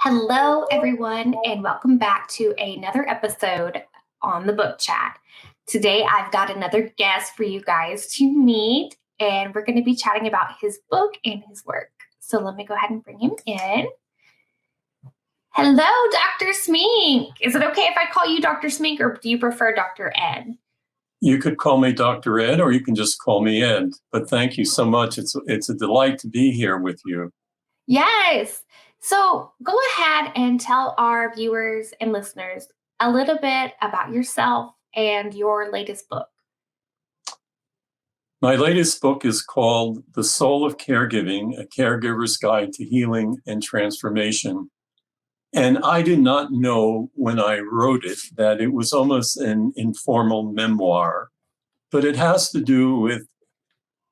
Hello, everyone, and welcome back to another episode on the Book Chat. Today, I've got another guest for you guys to meet, and we're going to be chatting about his book and his work. So let me go ahead and bring him in. Hello, Dr. Smink. Is it okay if I call you Dr. Smink, or do you prefer Dr. Ed? You could call me Dr. Ed, or you can just call me Ed. But thank you so much. It's a delight to be here with you. Yes. So go ahead and tell our viewers and listeners a little bit about yourself and your latest book. My latest book is called The Soul of Caregiving, A Caregiver's Guide to Healing and Transformation. And I did not know when I wrote it that it was almost an informal memoir, but it has to do with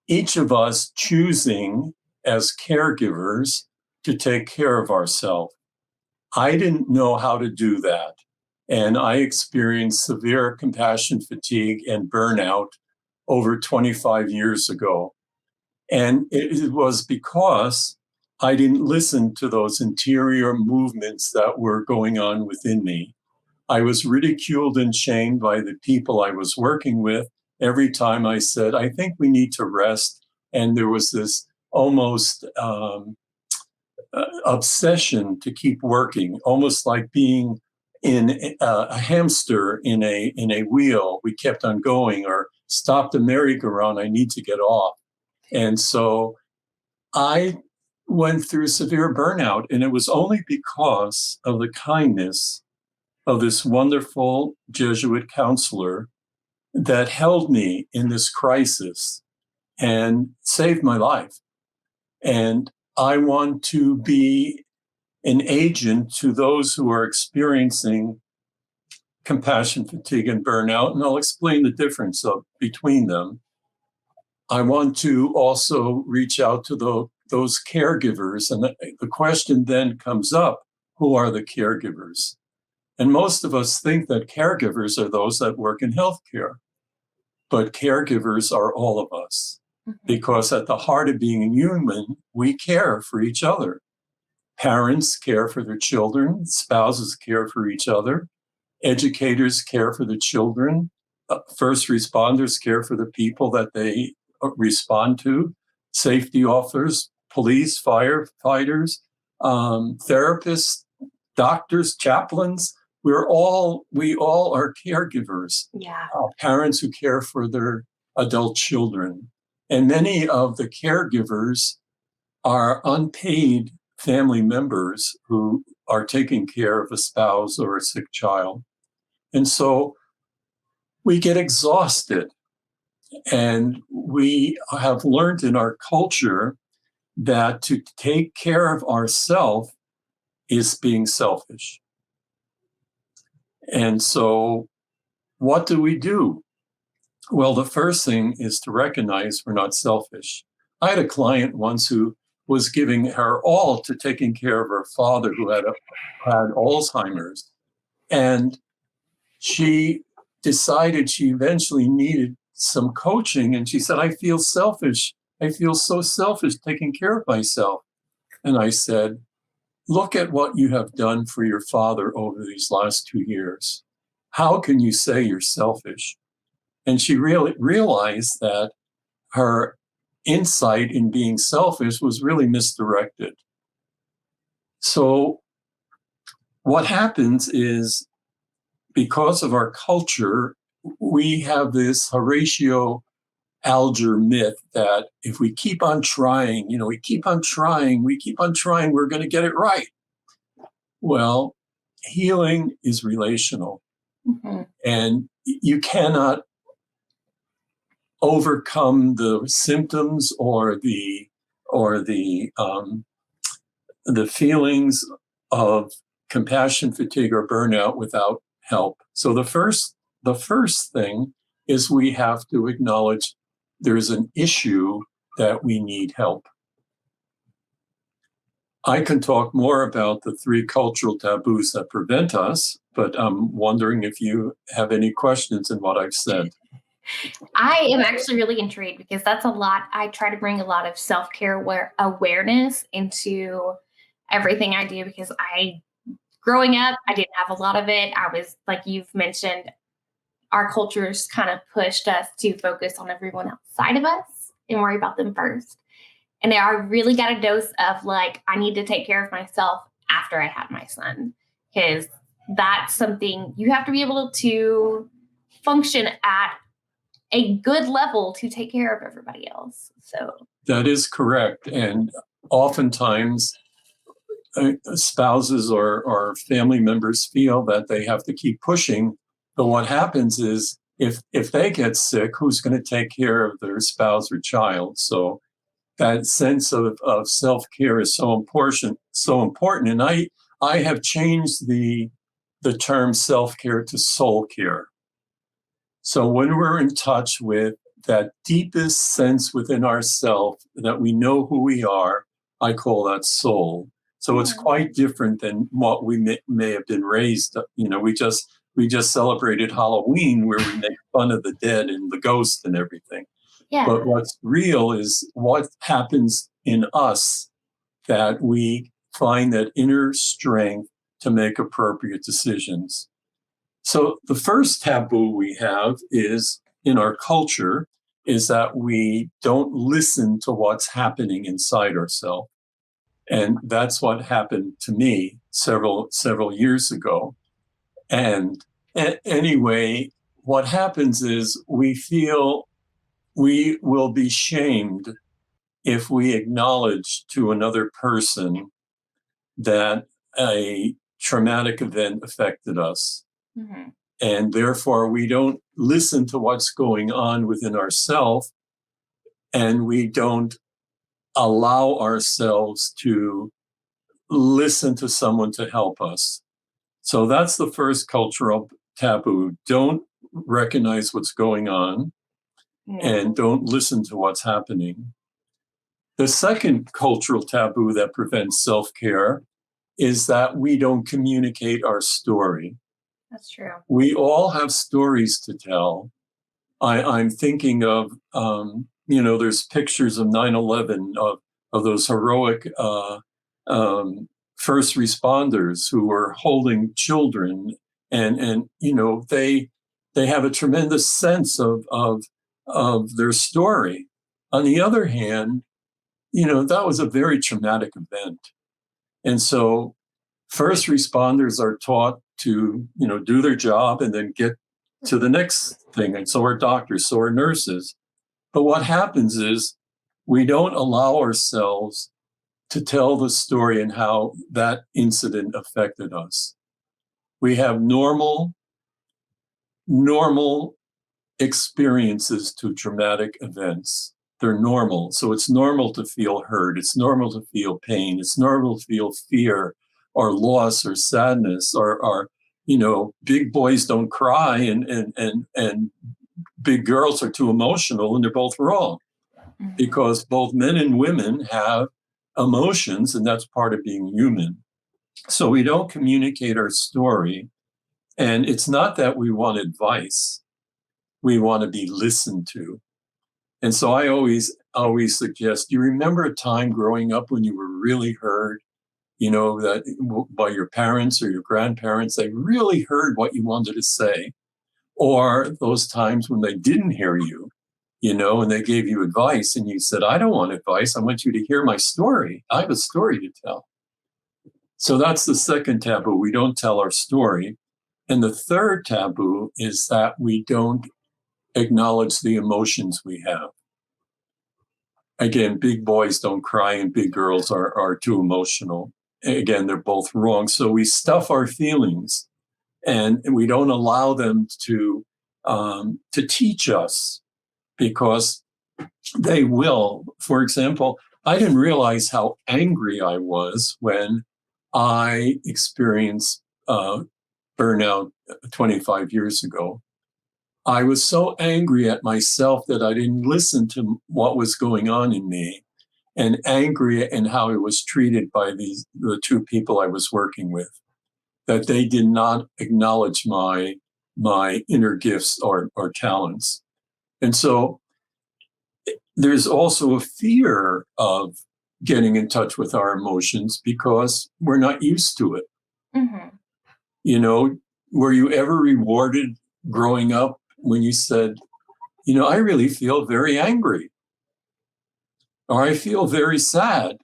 each of us choosing as caregivers to take care of ourselves. I didn't know how to do that. And I experienced severe compassion fatigue and burnout over 25 years ago. And it was because I didn't listen to those interior movements that were going on within me. I was ridiculed and shamed by the people I was working with every time I said, I think we need to rest. And there was this almost obsession to keep working, almost like being in a hamster in a wheel. We kept on going, or stop the merry-go-round, I need to get off. And so I went through severe burnout, and it was only because of the kindness of this wonderful Jesuit counselor that held me in this crisis and saved my life. And I want to be an agent to those who are experiencing compassion fatigue and burnout, and I'll explain the difference between them. I want to also reach out to those caregivers, and the question then comes up, who are the caregivers? And most of us think that caregivers are those that work in healthcare, but caregivers are all of us, because at the heart of being human, we care for each other. Parents care for their children, spouses care for each other, educators care for the children, first responders care for the people that they respond to, safety officers, police, firefighters, therapists, doctors, chaplains. We all are caregivers. Yeah. Parents who care for their adult children. And many of the caregivers are unpaid family members who are taking care of a spouse or a sick child. And so we get exhausted. And we have learned in our culture that to take care of ourselves is being selfish. And so what do we do? Well, the first thing is to recognize we're not selfish. I had a client once who was giving her all to taking care of her father who had Alzheimer's. And she decided she eventually needed some coaching. And she said, I feel selfish. I feel so selfish taking care of myself. And I said, look at what you have done for your father over these last 2 years. How can you say you're selfish? And she really realized that her insight in being selfish was really misdirected. So what happens is, because of our culture, we have this Horatio Alger myth that if we keep on trying, we keep on trying, we're going to get it right. Well, healing is relational. Mm-hmm. And you cannot overcome the symptoms or the feelings of compassion fatigue or burnout without help. So the first thing is we have to acknowledge there's an issue that we need help. I can talk more about the 3 cultural taboos that prevent us, but I'm wondering if you have any questions in what I've said. I am actually really intrigued because that's a lot. I try to bring a lot of self-care awareness into everything I do because growing up, I didn't have a lot of it. I was, like you've mentioned, our cultures kind of pushed us to focus on everyone outside of us and worry about them first. And I really got a dose of like, I need to take care of myself after I had my son, because that's something you have to be able to function at a good level to take care of everybody else. So that is correct. And oftentimes, spouses or family members feel that they have to keep pushing. But what happens is if they get sick, who's going to take care of their spouse or child? So that sense of self-care is so important. And I have changed the term self-care to soul care. So when we're in touch with that deepest sense within ourselves that we know who we are, I call that soul. So it's quite different than what we may have been raised. We just celebrated Halloween, where we make fun of the dead and the ghost and everything. yeah. But what's real is what happens in us, that we find that inner strength to make appropriate decisions. So the first taboo we have is in our culture is that we don't listen to what's happening inside ourselves. And that's what happened to me several years ago. And anyway, what happens is we feel we will be shamed if we acknowledge to another person that a traumatic event affected us. Mm-hmm. And therefore, we don't listen to what's going on within ourselves, and we don't allow ourselves to listen to someone to help us. So that's the first cultural taboo. Don't recognize what's going on, and don't listen to what's happening. The second cultural taboo that prevents self-care is that we don't communicate our story. That's true. We all have stories to tell. I'm thinking of, there's pictures of 9/11 of those heroic first responders who were holding children, and they have a tremendous sense of their story. On the other hand, that was a very traumatic event. And so first responders are taught to, do their job and then get to the next thing. And so are doctors, so are nurses. But what happens is we don't allow ourselves to tell the story and how that incident affected us. We have normal experiences to traumatic events. They're normal. So it's normal to feel hurt. It's normal to feel pain. It's normal to feel fear or loss or sadness or big boys don't cry and big girls are too emotional, and they're both wrong, because both men and women have emotions, and that's part of being human. So we don't communicate our story. And it's not that we want advice. We want to be listened to. And so I always suggest, you remember a time growing up when you were really heard, that by your parents or your grandparents, they really heard what you wanted to say, or those times when they didn't hear you, and they gave you advice and you said, I don't want advice. I want you to hear my story. I have a story to tell. So that's the second taboo. We don't tell our story. And the third taboo is that we don't acknowledge the emotions we have. Again, big boys don't cry and big girls are too emotional. Again, they're both wrong. So we stuff our feelings, and we don't allow them to teach us, because they will. For example, I didn't realize how angry I was when I experienced burnout 25 years ago. I was so angry at myself that I didn't listen to what was going on in me, and angry at how I was treated by the two people I was working with, that they did not acknowledge my inner gifts or talents. And so there's also a fear of getting in touch with our emotions because we're not used to it. Mm-hmm. You know, were you ever rewarded growing up when you said, I really feel very angry, or I feel very sad,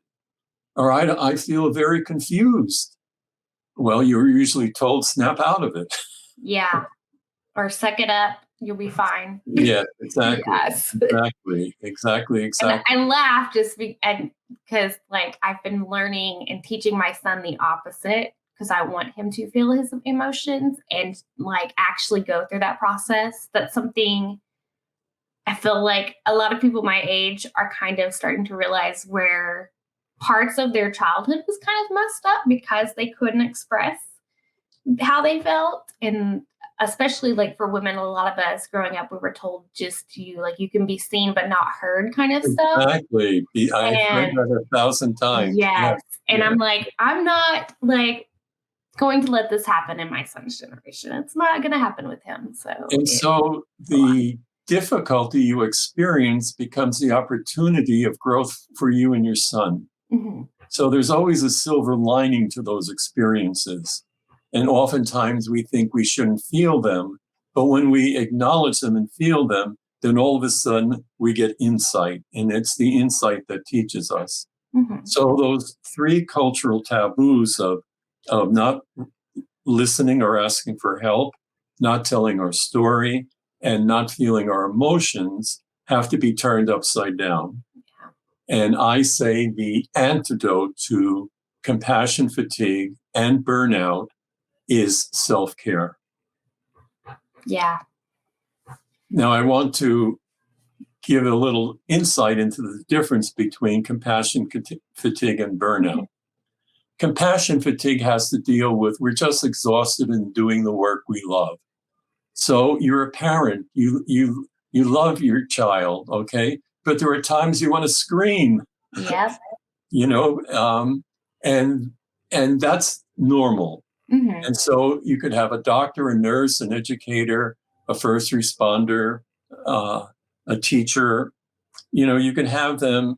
or I feel very confused? Well, you're usually told, snap out of it. Yeah. Or suck it up. You'll be fine. Yeah, exactly. Yes. Exactly. And I laugh because like I've been learning and teaching my son the opposite because I want him to feel his emotions and like actually go through that process. That's something I feel like a lot of people my age are kind of starting to realize where parts of their childhood was kind of messed up because they couldn't express how they felt. And especially like for women, a lot of us growing up, we were told just you can be seen but not heard kind of stuff. Exactly. I've heard And that 1,000 times. yes. And Yeah. I'm like, I'm not like going to let this happen in my son's generation. It's not going to happen with him. So the difficulty you experience becomes the opportunity of growth for you and your son. Mm-hmm. So there's always a silver lining to those experiences. And oftentimes we think we shouldn't feel them. But when we acknowledge them and feel them, then all of a sudden we get insight. And it's the insight that teaches us. Mm-hmm. So those 3 cultural taboos of not listening or asking for help, not telling our story, and not feeling our emotions have to be turned upside down. Yeah. And I say the antidote to compassion fatigue and burnout is self-care. Yeah. Now, I want to give a little insight into the difference between compassion fatigue and burnout. Compassion fatigue has to deal with we're just exhausted in doing the work we love. So you're a parent, you love your child, okay? But there are times you want to scream. Yes. And that's normal. Mm-hmm. And so you could have a doctor, a nurse, an educator, a first responder, a teacher. You can have them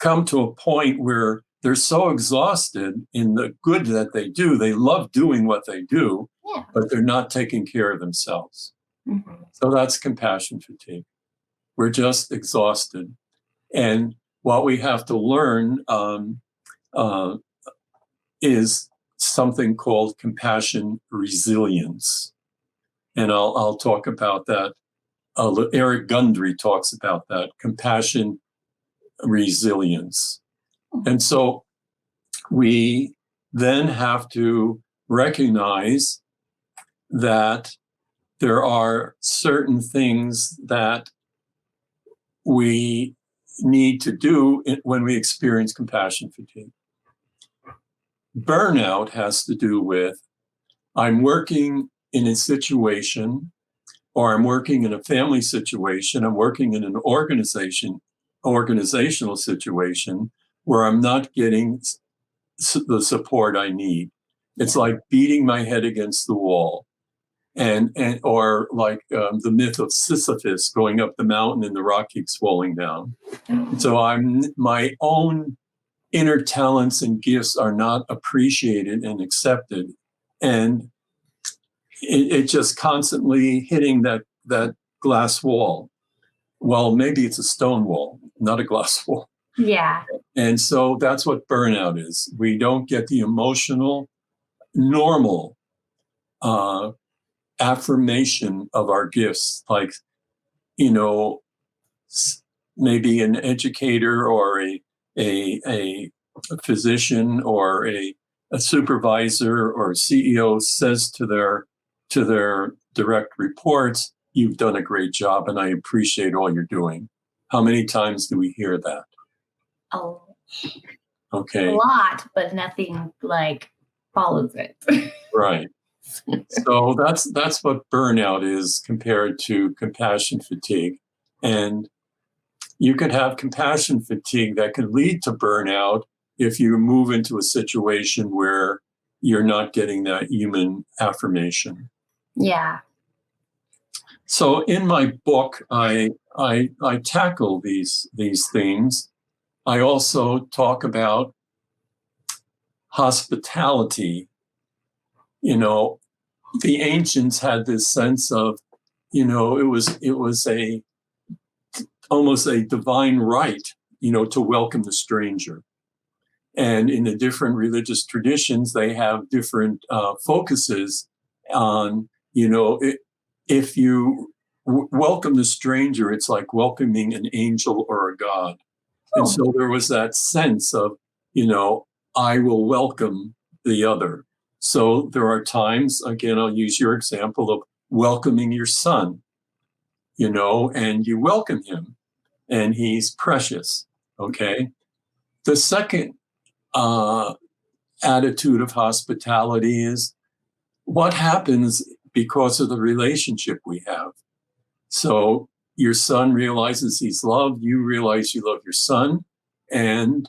come to a point where they're so exhausted in the good that they do. They love doing what they do, yeah. But they're not taking care of themselves. Mm-hmm. So that's compassion fatigue. We're just exhausted. And what we have to learn is something called compassion resilience. And I'll talk about that. Eric Gundry talks about that, compassion resilience. And so we then have to recognize that there are certain things that we need to do when we experience compassion fatigue. Burnout has to do with I'm working in a situation, or I'm working in a family situation, I'm working in an organizational situation where I'm not getting the support I need. It's like beating my head against the wall, or like the myth of Sisyphus going up the mountain and the rock keeps falling down. So my own inner talents and gifts are not appreciated and accepted, and it just constantly hitting that glass wall. Well, maybe it's a stone wall, not a glass wall. Yeah. And so that's what burnout is. We don't get the emotional, normal affirmation of our gifts, like, maybe an educator or a physician or a supervisor or CEO says to their direct reports, "You've done a great job and I appreciate all you're doing." How many times do we hear that? Oh. Okay. A lot, but nothing like follows it. Right. So that's what burnout is compared to compassion fatigue. And you could have compassion fatigue that could lead to burnout if you move into a situation where you're not getting that human affirmation. Yeah. So in my book, I tackle these themes. I also talk about hospitality. You know, the ancients had this sense of, it was almost a divine right, to welcome the stranger. And in the different religious traditions, they have different focuses on, if you welcome the stranger, it's like welcoming an angel or a god. And Oh, so there was that sense of, I will welcome the other. So there are times, again, I'll use your example of welcoming your son, and you welcome him and he's precious. Okay. The second attitude of hospitality is what happens because of the relationship we have. So your son realizes he's loved, you realize you love your son, and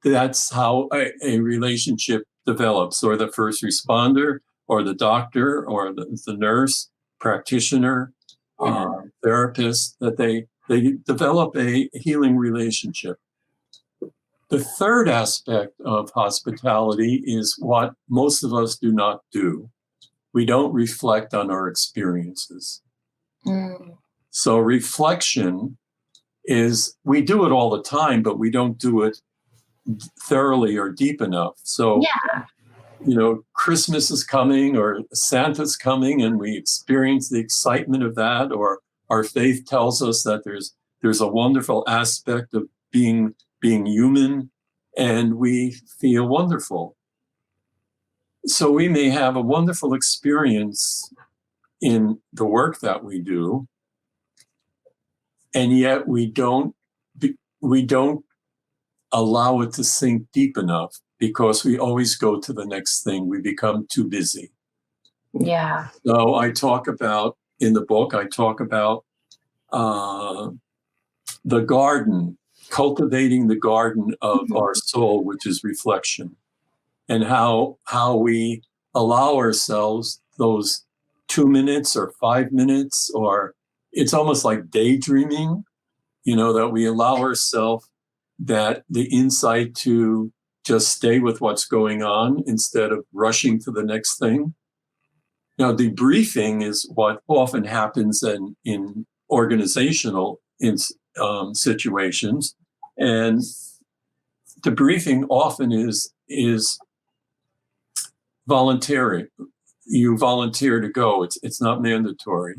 that's how a relationship develops, or the first responder, or the doctor, or the nurse, practitioner, therapist, that they develop a healing relationship. The third aspect of hospitality is what most of us do not do. We don't reflect on our experiences. mm. So reflection is, we do it all the time, but we don't do it thoroughly or deep enough. So, Yeah. Christmas is coming or Santa's coming, and we experience the excitement of that, or our faith tells us that there's a wonderful aspect of being human, and we feel wonderful. So we may have a wonderful experience in the work that we do, and yet we don't allow it to sink deep enough, because we always go to the next thing. We become too busy. Yeah. So in the book, I talk about the garden, cultivating the garden of our soul, which is reflection, and how we allow ourselves those 2 minutes or 5 minutes, or it's almost like daydreaming, that we allow ourselves that the insight to just stay with what's going on instead of rushing to the next thing. Now, debriefing is what often happens in organizational situations, and debriefing often is voluntary. You volunteer to go. It's not mandatory.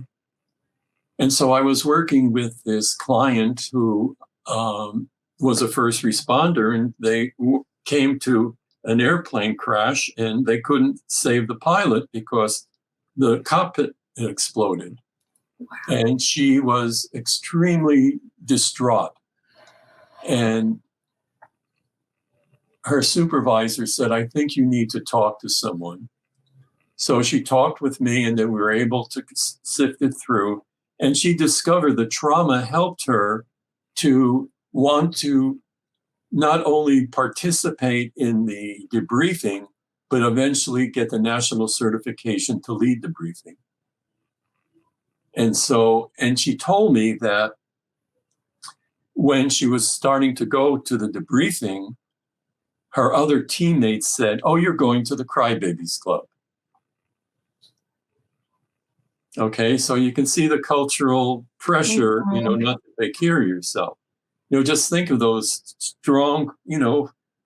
And so I was working with this client who was a first responder, and they came to an airplane crash, and they couldn't save the pilot because the cockpit exploded. Wow. And she was extremely distraught. And her supervisor said, I think you need to talk to someone. So she talked with me, and then we were able to sift it through. And she discovered the trauma helped her to want to not only participate in the debriefing, but eventually get the national certification to lead debriefing. And she told me that when she was starting to go to the debriefing, her other teammates said, oh, you're going to the Crybabies Club. Okay, so you can see the cultural pressure, not to take care of yourself. Just think of those strong,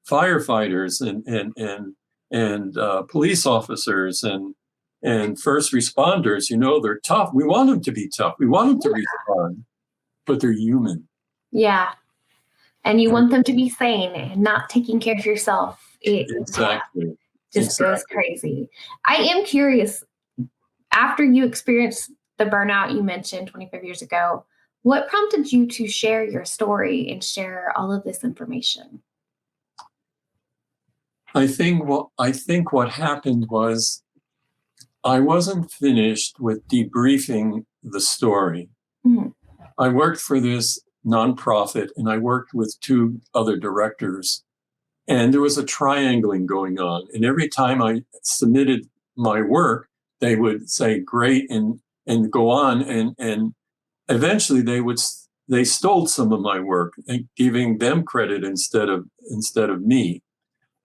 firefighters and police officers and first responders. They're tough. We want them to be tough. We want them to respond, but they're human. Yeah. And you want them to be sane and not taking care of yourself. Exactly. Just goes crazy. I am curious, after you experienced the burnout you mentioned 25 years ago, what prompted you to share your story and share all of this information? I think what happened was I wasn't finished with debriefing the story. Mm-hmm. I worked for this nonprofit, and I worked with 2 other directors, and there was a triangling going on. And every time I submitted my work, they would say, great, and go on. And eventually they would they stole some of my work, and giving them credit instead of me.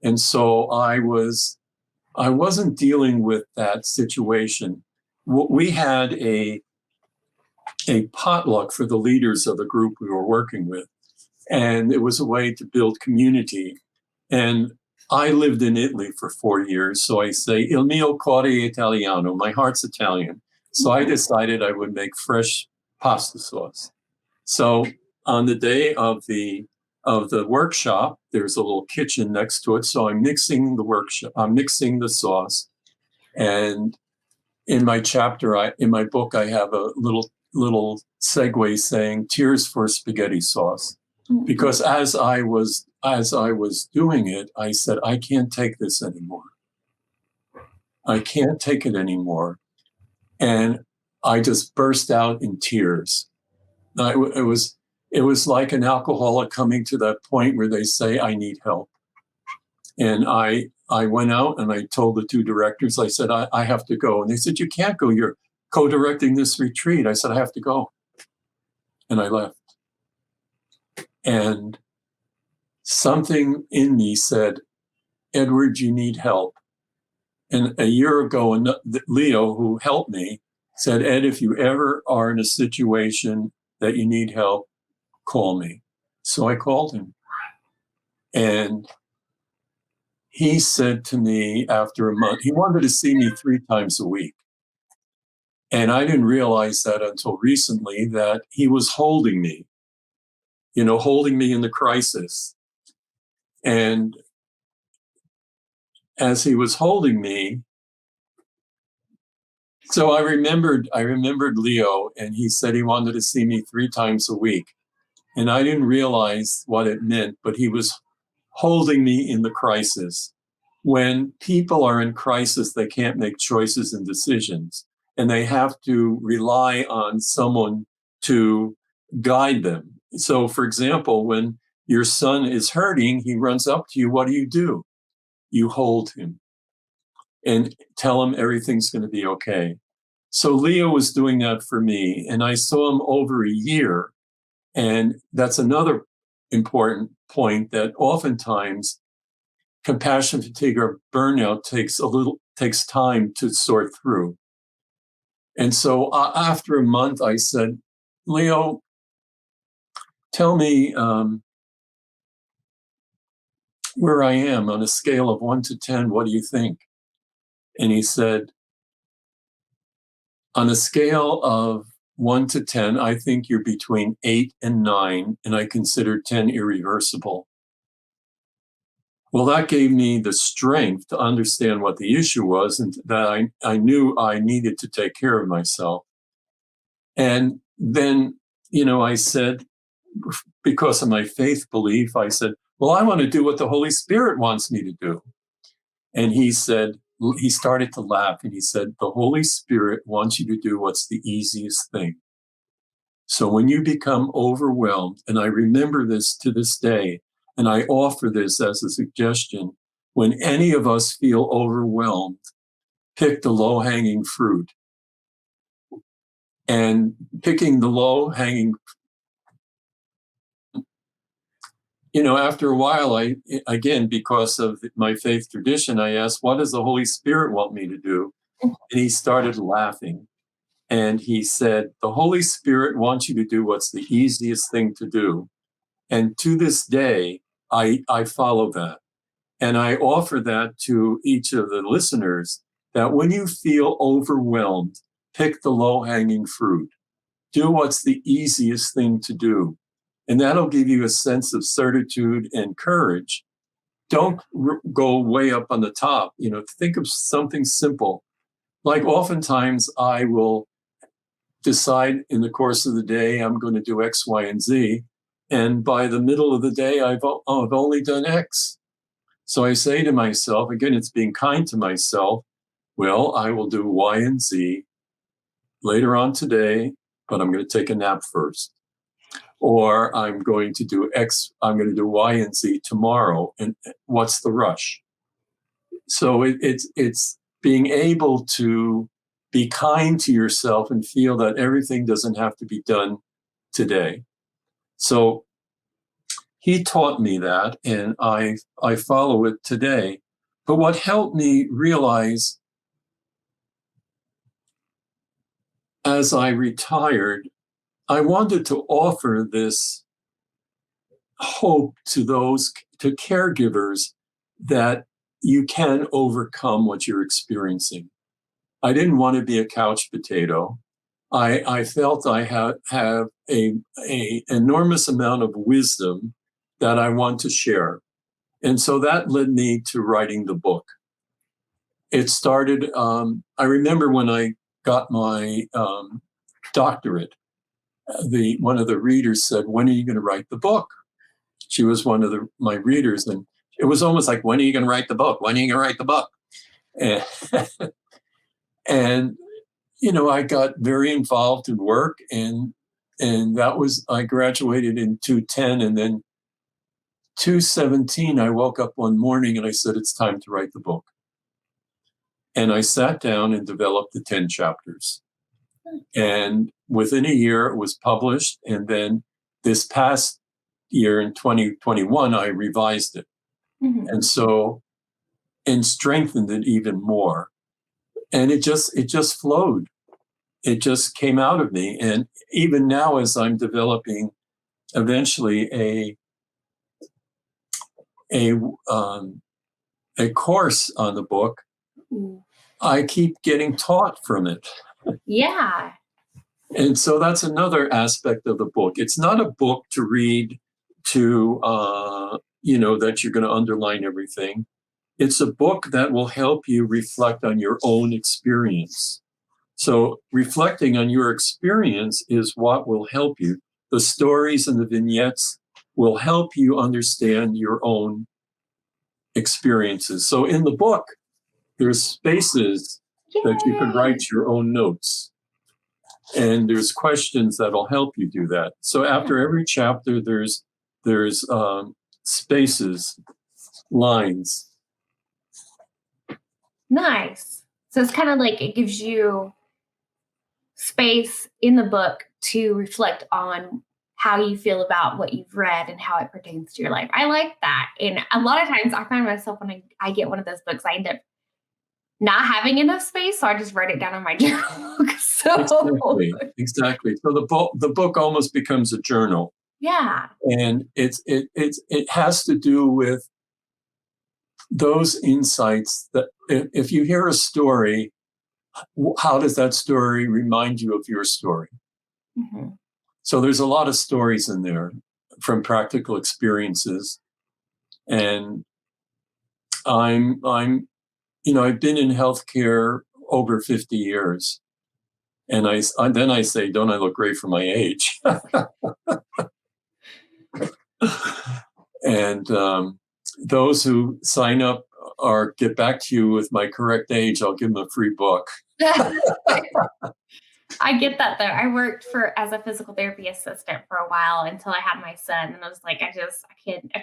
And so I wasn't dealing with that situation. We had a potluck for the leaders of the group we were working with, and it was a way to build community. And I lived in Italy for 4 years, so I say il mio cuore italiano, my heart's Italian. So I decided I would make fresh pasta sauce. So on the day of the workshop, there's a little kitchen next to it. So I'm mixing the sauce. And in my in my book, I have a little segue saying tears for spaghetti sauce. Because as I was doing it, I said, I can't take this anymore. I can't take it anymore. And I just burst out in tears. It was like an alcoholic coming to that point where they say, I need help. And I went out and I told the two directors, I said, I have to go. And they said, you can't go. You're co-directing this retreat. I said, I have to go. And I left. And something in me said, Edward, you need help. And a year ago, Leo, who helped me, said, Ed, if you ever are in a situation that you need help, call me. So I called him. And he said to me after a month, he wanted to see me 3 times a week. And I didn't realize that until recently, that he was holding me, holding me in the crisis. And as he was holding me, so I remembered Leo, and he said he wanted to see me 3 times a week. And I didn't realize what it meant, but he was holding me in the crisis. When people are in crisis, they can't make choices and decisions, and they have to rely on someone to guide them. So, for example, when your son is hurting, he runs up to you. What do? You hold him and tell him everything's going to be okay. So Leo was doing that for me, and I saw him over a year. And that's another important point, that oftentimes compassion fatigue or burnout takes time to sort through. And so after a month, I said, Leo, tell me where I am on a scale of 1 to 10. What do you think? And he said, on a scale of 1 to 10, I think you're between 8 and 9, and I consider 10 irreversible. Well, that gave me the strength to understand what the issue was, and that I knew I needed to take care of myself. And then, I said, because of my faith belief, I said, well, I want to do what the Holy Spirit wants me to do. And he started to laugh, and he said, the Holy Spirit wants you to do what's the easiest thing. So when you become overwhelmed, and I remember this to this day, and I offer this as a suggestion, when any of us feel overwhelmed, pick the low-hanging fruit. And picking the low-hanging, after a while, again, because of my faith tradition, I asked, what does the Holy Spirit want me to do? And he started laughing. And he said, the Holy Spirit wants you to do what's the easiest thing to do. And to this day, I follow that. And I offer that to each of the listeners, that when you feel overwhelmed, pick the low-hanging fruit. Do what's the easiest thing to do. And that'll give you a sense of certitude and courage. Don't go way up on the top. Think of something simple. Like oftentimes I will decide in the course of the day, I'm going to do X, Y, and Z. And by the middle of the day, I've only done X. So I say to myself, again, it's being kind to myself, well, I will do Y and Z later on today, but I'm going to take a nap first. Or I'm going to do X, I'm going to do Y and Z tomorrow. And what's the rush? So it's being able to be kind to yourself and feel that everything doesn't have to be done today. So he taught me that, and I follow it today. But what helped me realize as I retired, I wanted to offer this hope to to caregivers that you can overcome what you're experiencing. I didn't want to be a couch potato. I felt I have a enormous amount of wisdom that I want to share. And so that led me to writing the book. It started, I remember when I got my doctorate, one of the readers said, "When are you going to write the book?" She was one of my readers, and it was almost like, "When are you going to write the book? When are you going to write the book?" And, and I got very involved in work, and I graduated in 2010, and then 2017, I woke up one morning and I said, "It's time to write the book." And I sat down and developed the 10 chapters. And within a year, it was published. And then this past year in 2021, I revised it. And strengthened it even more. And it just flowed. It just came out of me. And even now, as I'm developing eventually a course on the book, I keep getting taught from it. Yeah. And so that's another aspect of the book. It's not a book to read to, that you're going to underline everything. It's a book that will help you reflect on your own experience. So reflecting on your experience is what will help you. The stories and the vignettes will help you understand your own experiences. So in the book, there's spaces that you can write your own notes. And there's questions that'll help you do that. So after every chapter, there's spaces, lines. Nice. So it's kind of like it gives you space in the book to reflect on how you feel about what you've read and how it pertains to your life. I like that. And a lot of times I find myself when I get one of those books, I end up not having enough space, so I just write it down in my journal. Exactly. So the book almost becomes a journal. Yeah. And it has to do with those insights that if you hear a story, how does that story remind you of your story? Mm-hmm. So there's a lot of stories in there from practical experiences. And I've been in healthcare over 50 years. And then I say, don't I look great for my age? And those who sign up or get back to you with my correct age, I'll give them a free book. I get that though. I worked as a physical therapy assistant for a while until I had my son, and I was like, I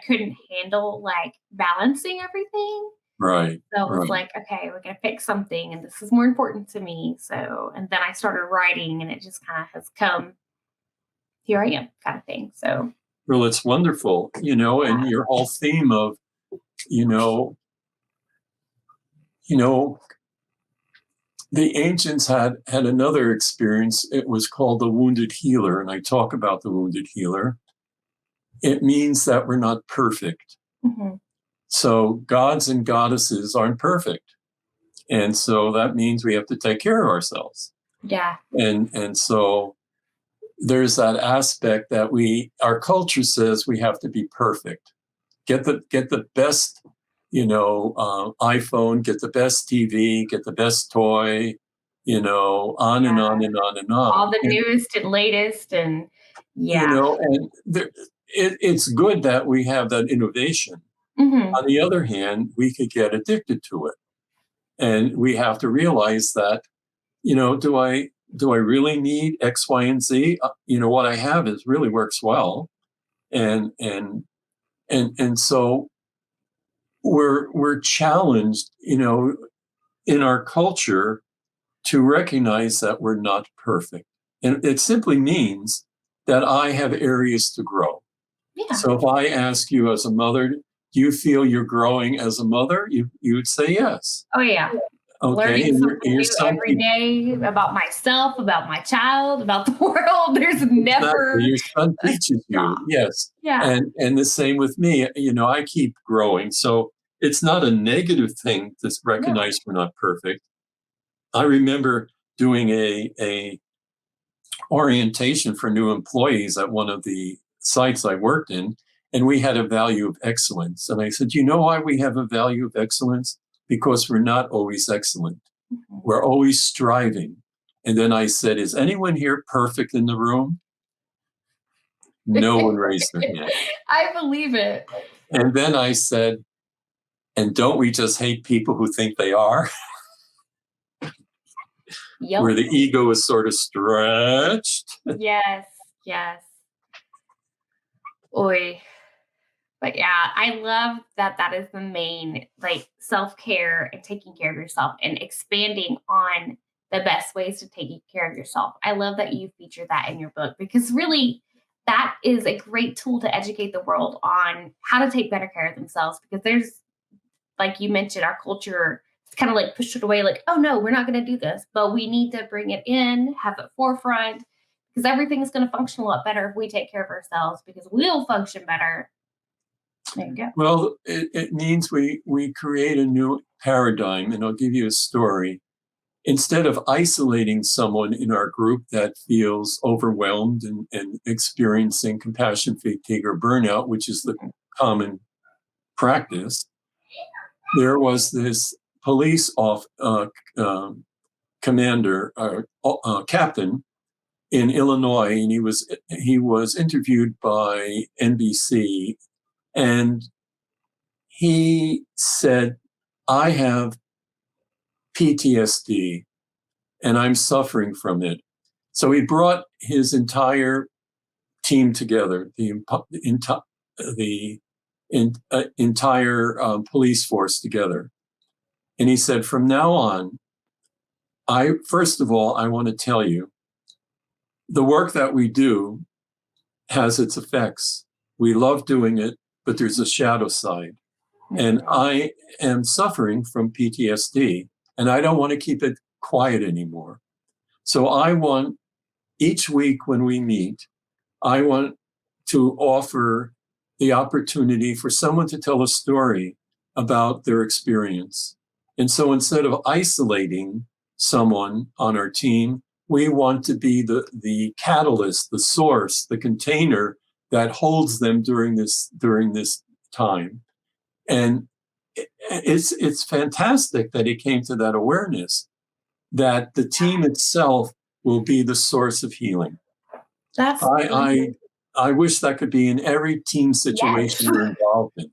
couldn't handle like balancing everything. Right. So it was like, okay, we're gonna pick something, and this is more important to me. So, and then I started writing, and it just kind of has come. Here I am, kind of thing. So. Well, it's wonderful, and your whole theme of, the ancients had another experience. It was called the wounded healer, and I talk about the wounded healer. It means that we're not perfect. Mm-hmm. So gods and goddesses aren't perfect. And so that means we have to take care of ourselves. Yeah. And so there's that aspect that our culture says we have to be perfect. Get the best, iPhone, get the best TV, get the best toy, on and on and on and on. All the newest and latest, and and it's good that we have that innovation. Mm-hmm. On the other hand, we could get addicted to it. And we have to realize that, do I really need X, Y, and Z? What I have really works well. And so we're challenged, in our culture to recognize that we're not perfect. And it simply means that I have areas to grow. Yeah. So if I ask you as a mother, do you feel you're growing as a mother? You would say yes. Oh yeah. Okay. Learning And something your new son, every day about myself, about my child, about the world. There's exactly, never your son a teaches you. stop. Yes. Yeah. And the same with me. I keep growing. So it's not a negative thing to No. recognize we're not perfect. I remember doing a orientation for new employees at one of the sites I worked in, and we had a value of excellence. And I said, you know why we have a value of excellence? Because we're not always excellent. Mhm. We're always striving. And then I said, is anyone here perfect in the room? No one raised their hand. I believe it. And then I said, and don't we just hate people who think they are? Yep. Where the ego is sort of stretched. Yes. Yes. Oi. But yeah, I love that that is the main, like, self-care and taking care of yourself and expanding on the best ways to take care of yourself. I love that you feature that in your book because really that is a great tool to educate the world on how to take better care of themselves because there's, like you mentioned, our culture is kind of like pushed it away, like, oh no, we're not going to do this, but we need to bring it in, have it forefront, because everything is going to function a lot better if we take care of ourselves because we'll function better. There you go. Well, it means we create a new paradigm, and I'll give you a story. Instead of isolating someone in our group that feels overwhelmed and experiencing compassion fatigue or burnout, which is the common practice, there was this police commander or captain in Illinois, and he was interviewed by NBC, and he said, I have PTSD and I'm suffering from it. So he brought his entire team together, the entire police force together. And he said, from now on, first of all, I want to tell you the work that we do has its effects. We love doing it, but there's a shadow side. And I am suffering from PTSD, and I don't want to keep it quiet anymore. So I want each week when we meet, I want to offer the opportunity for someone to tell a story about their experience. And so instead of isolating someone on our team, we want to be the catalyst, the source, the container that holds them during this time. And it's fantastic that he came to that awareness that the team itself will be the source of healing. That's I wish that could be in every team situation you're involved in.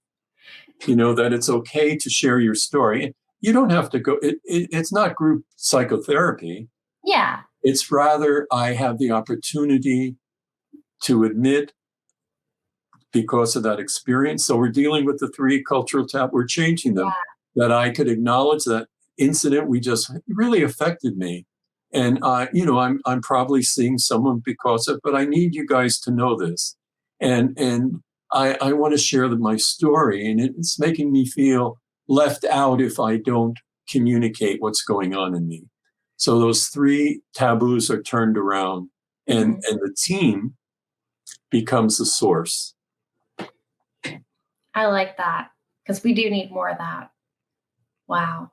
That it's okay to share your story. You don't have to go. It's not group psychotherapy. Yeah. It's rather I have the opportunity to admit because of that experience. So we're dealing with the three cultural we're changing them. That I could acknowledge that incident we just really affected me. And I'm probably seeing someone because of, but I need you guys to know this. And I want to share my story, and it's making me feel left out if I don't communicate what's going on in me. So those three taboos are turned around, and the team becomes the source. I like that because we do need more of that. Wow.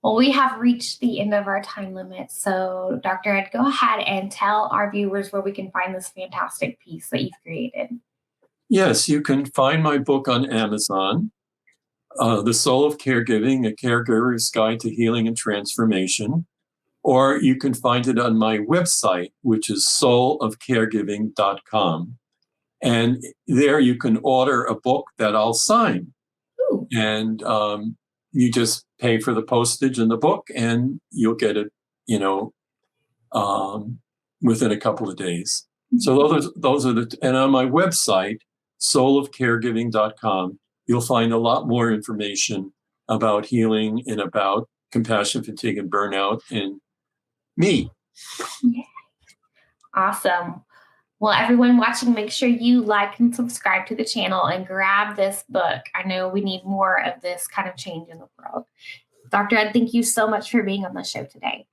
Well, we have reached the end of our time limit. So, Dr. Ed, go ahead and tell our viewers where we can find this fantastic piece that you've created. Yes, you can find my book on Amazon, The Soul of Caregiving, A Caregiver's Guide to Healing and Transformation. Or you can find it on my website, which is soulofcaregiving.com. And there you can order a book that I'll sign. Ooh. And you just pay for the postage in the book, and you'll get it, within a couple of days. So those are and on my website, soulofcaregiving.com, you'll find a lot more information about healing and about compassion, fatigue, and burnout, and me. Awesome. Well, everyone watching, make sure you like and subscribe to the channel and grab this book. I know we need more of this kind of change in the world. Dr. Ed, thank you so much for being on the show today.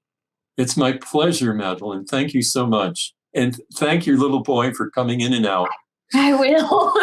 It's my pleasure, Madilynn. Thank you so much. And thank your little boy for coming in and out. I will.